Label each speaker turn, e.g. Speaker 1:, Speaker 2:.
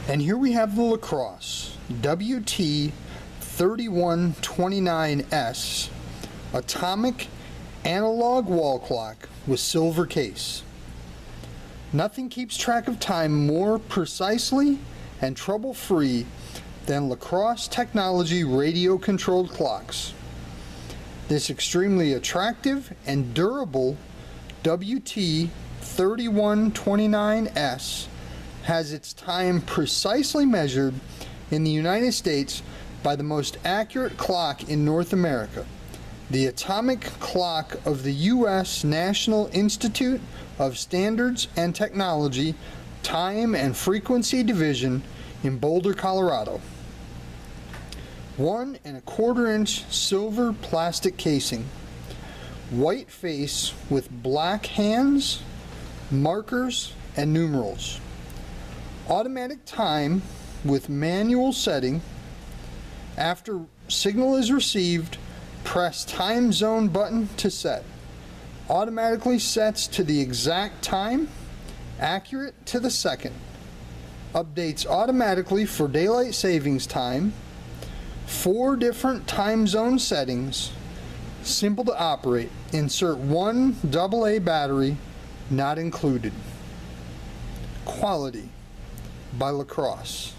Speaker 1: And here we have the Lacrosse WT3129S atomic analog wall clock with silver case. Nothing keeps track of time more precisely and trouble-free than Crosse Technology radio-controlled clocks. This extremely attractive and durable WT3129S has its time precisely measured in the United States by the most accurate clock in North America, the Atomic Clock of the U.S. National Institute of Standards and Technology Time and Frequency Division in Boulder, Colorado. 1 1/4 inch silver plastic casing, white face with black hands, markers, and numerals. Automatic time with manual setting. After signal is received, press time zone button to set. Automatically sets to the exact time, accurate to the second. Updates automatically for daylight savings time. 4 different time zone settings. Simple to operate. Insert 1 AA battery, not included. Quality by Lacrosse.